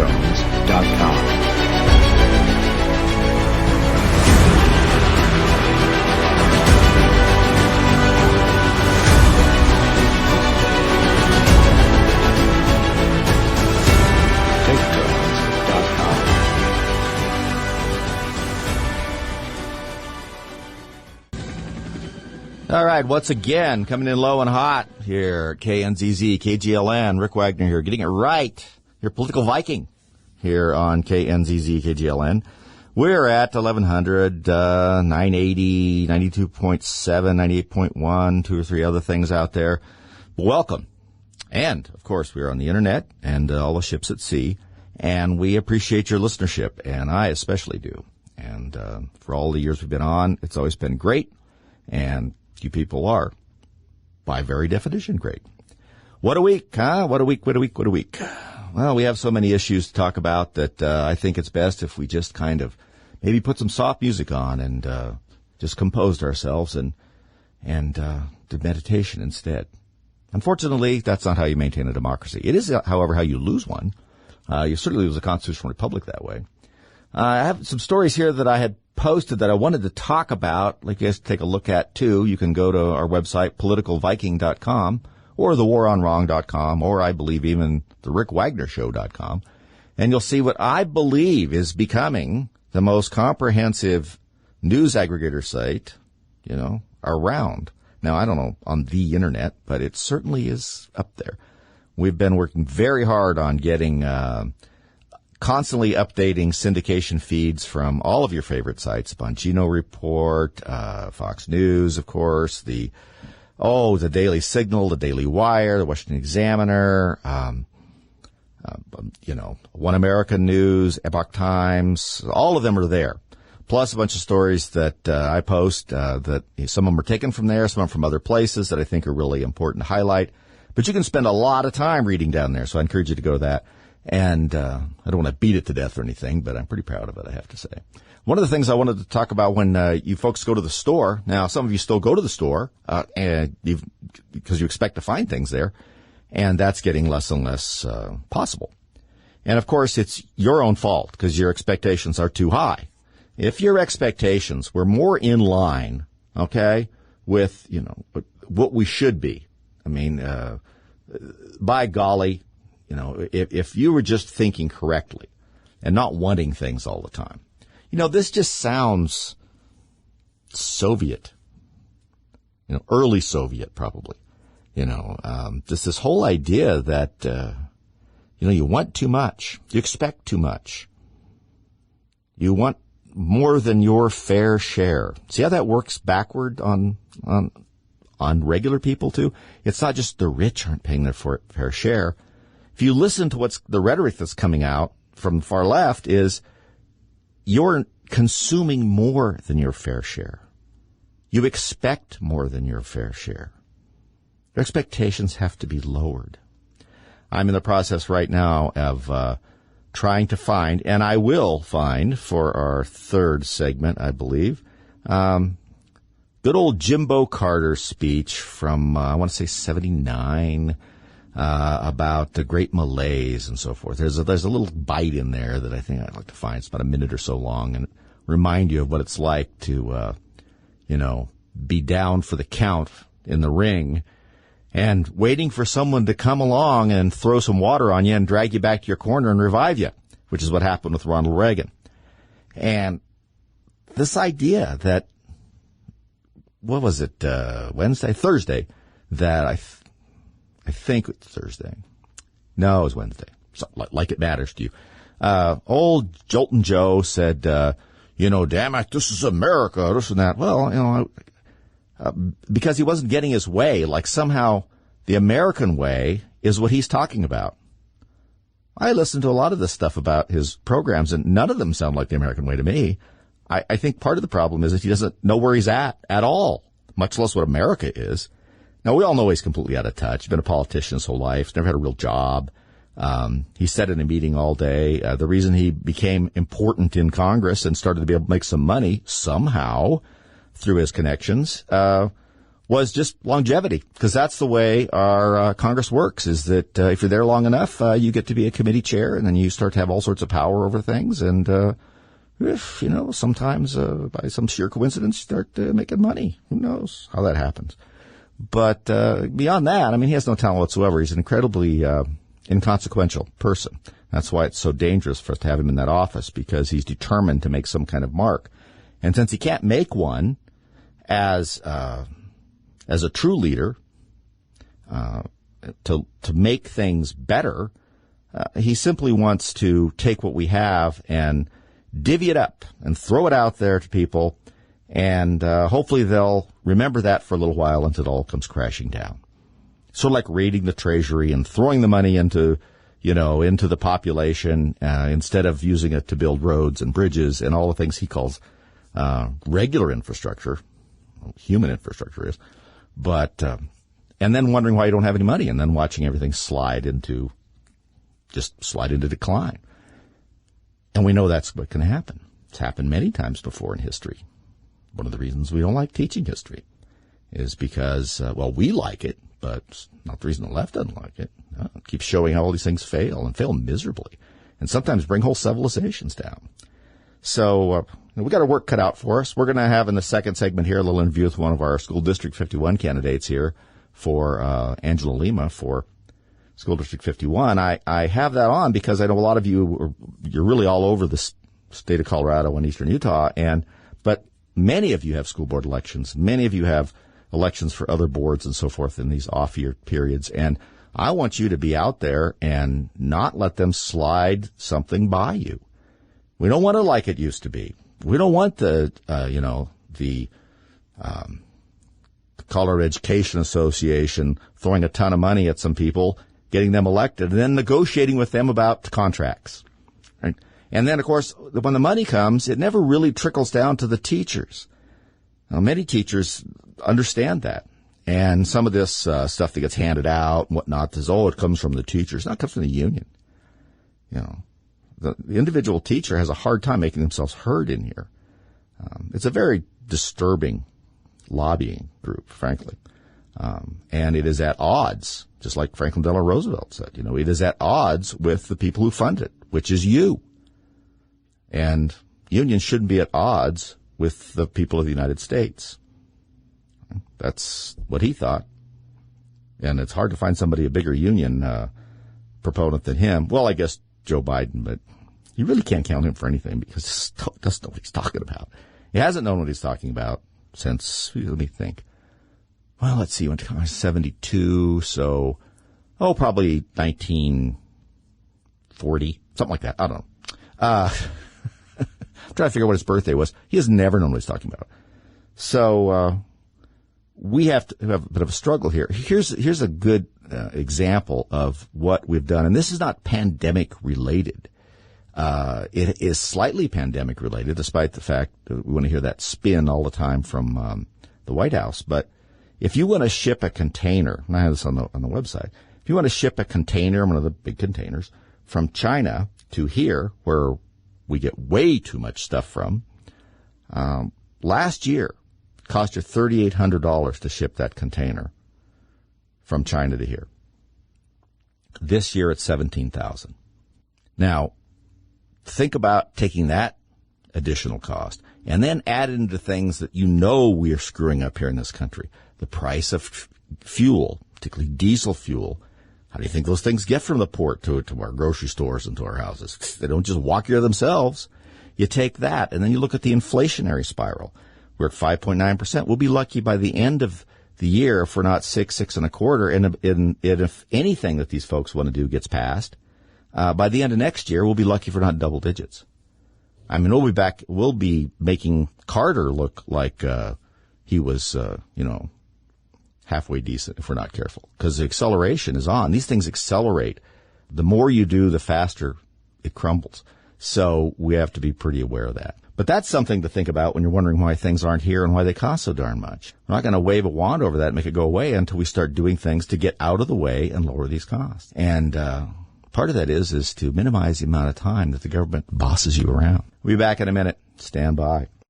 TechTones.com. All right, once again, coming in low and hot here, KNZZ, KGLN, Rick Wagner here, getting it right, your political Viking here on KNZZ, KGLN. We're at 1100, 980, 92.7, 98.1, 2 or 3 other things out there. Welcome. And, of course, we're on the Internet and all the ships at sea, and we appreciate your listenership, and I especially do. And for all the years we've been on, it's always been great, and you people are, by very definition, great. What a week, huh? What a week, what a week, what a week. Well, we have so many issues to talk about that I think it's best if we just kind of maybe put some soft music on and just composed ourselves and did meditation instead. Unfortunately, that's not how you maintain a democracy. It is, however, how you lose one. You certainly lose a constitutional republic that way. I have some stories here that I had posted that I wanted to talk about, like you guys take a look at too. You can go to our website, politicalviking.com, or thewaronwrong.com, or I believe even the rickwagnershow.com, and you'll see what I believe is becoming the most comprehensive news aggregator site, around. Now, I don't know on the Internet, but it certainly is up there. We've been working very hard on getting constantly updating syndication feeds from all of your favorite sites, Bongino Report, Fox News, of course, the Daily Signal, the Daily Wire, the Washington Examiner, One America News, Epoch Times, all of them are there. Plus a bunch of stories that I post that some of them are taken from there, some of them from other places that I think are really important to highlight. But you can spend a lot of time reading down there, so I encourage you to go to that. And I don't want to beat it to death or anything, but I'm pretty proud of it, I have to say. One of the things I wanted to talk about when you folks go to the store, now some of you still go to the store because you expect to find things there, and that's getting less and less possible. And, of course, it's your own fault because your expectations are too high. If your expectations were more in line, okay, with, what we should be, I mean, by golly, if you were just thinking correctly and not wanting things all the time, this just sounds Soviet, early Soviet probably, just this whole idea that, you want too much, you expect too much, you want more than your fair share. See how that works backward on regular people too? It's not just the rich aren't paying their fair share. If you listen to what's the rhetoric that's coming out from the far left is you're consuming more than your fair share. You expect more than your fair share. Your expectations have to be lowered. I'm in the process right now of trying to find, and I will find for our third segment, I believe, good old Jimbo Carter's speech from, I want to say 79, about the Great Malaise and so forth. There's a little bite in there that I think I'd like to find. It's about a minute or so long and remind you of what it's like to, be down for the count in the ring and waiting for someone to come along and throw some water on you and drag you back to your corner and revive you, which is what happened with Ronald Reagan. And this idea that, what was it, Thursday, that I think it's Thursday. No, it was Wednesday. So, like it matters to you. Old Jolton Joe said, damn it, this is America, this and that. Well, because he wasn't getting his way, like somehow the American way is what he's talking about. I listened to a lot of this stuff about his programs, and none of them sound like the American way to me. I think part of the problem is that he doesn't know where he's at all, much less what America is. Now, we all know he's completely out of touch. He's been a politician his whole life. He's never had a real job. He sat in a meeting all day. The reason he became important in Congress and started to be able to make some money somehow through his connections was was just longevity, because that's the way our Congress works, is that if you're there long enough, you get to be a committee chair, and then you start to have all sorts of power over things. And if, sometimes by some sheer coincidence, you start making money. Who knows how that happens? But beyond that, he has no talent whatsoever. He's an incredibly inconsequential person. That's why it's so dangerous for us to have him in that office, because he's determined to make some kind of mark. And since he can't make one as a true leader, to make things better, he simply wants to take what we have and divvy it up and throw it out there to people, and hopefully they'll remember that for a little while until it all comes crashing down. Sort of like raiding the treasury and throwing the money into the population instead of using it to build roads and bridges and all the things he calls regular infrastructure. Human infrastructure is. But and then wondering why you don't have any money, and then watching everything slide into decline. And we know that's what can happen. It's happened many times before in history. One of the reasons we don't like teaching history is because, we like it, but it's not the reason the left doesn't like it. No, it keeps showing how all these things fail, and fail miserably, and sometimes bring whole civilizations down. So we got our work cut out for us. We're going to have in the second segment here a little interview with one of our School District 51 candidates here for Angela Lima for School District 51. I have that on because I know a lot of you're really all over the state of Colorado and eastern Utah, but many of you have school board elections. Many of you have elections for other boards and so forth in these off-year periods. And I want you to be out there and not let them slide something by you. We don't want it like it used to be. We don't want the Colorado Education Association throwing a ton of money at some people, getting them elected, and then negotiating with them about contracts. Right? And then, of course, when the money comes, it never really trickles down to the teachers. Now, many teachers understand that. And some of this stuff that gets handed out and whatnot is, it comes from the teachers. No, it comes from the union. The individual teacher has a hard time making themselves heard in here. It's a very disturbing lobbying group, frankly. And it is at odds, just like Franklin Delano Roosevelt said, it is at odds with the people who fund it, which is you. And unions shouldn't be at odds with the people of the United States. That's what he thought. And it's hard to find somebody a bigger union proponent than him. Well, I guess Joe Biden, but you really can't count him for anything because he doesn't know what he's talking about. He hasn't known what he's talking about since, let me think. Well, let's see, he went to Congress 72, so, probably 1940, something like that. I don't know. I'm trying to figure out what his birthday was. He has never known what he's talking about. So, we have to have a bit of a struggle here. Here's a good example of what we've done, and this is not pandemic related. It is slightly pandemic related, despite the fact that we want to hear that spin all the time from the White House. But if you want to ship a container, and I have this on the website, if you want to ship a container, one of the big containers, from China to here, where we get way too much stuff from, last year it cost you $3,800 to ship that container from China to here. This year it's $17,000. Now, think about taking that additional cost and then add it into things that we are screwing up here in this country. The price of fuel, particularly diesel fuel. How do you think those things get from the port to our grocery stores and to our houses? They don't just walk here themselves. You take that, and then you look at the inflationary spiral. We're at 5.9%. We'll be lucky by the end of the year if we're not 6.25%. And if anything that these folks want to do gets passed, by the end of next year, we'll be lucky if we're not in double digits. We'll be making Carter look like he was, halfway decent if we're not careful, because the acceleration is on. These things accelerate. The more you do, the faster it crumbles. So we have to be pretty aware of that. But that's something to think about when you're wondering why things aren't here and why they cost so darn much. We're not going to wave a wand over that and make it go away until we start doing things to get out of the way and lower these costs. And part of that is to minimize the amount of time that the government bosses you around. We'll be back in a minute. Stand by.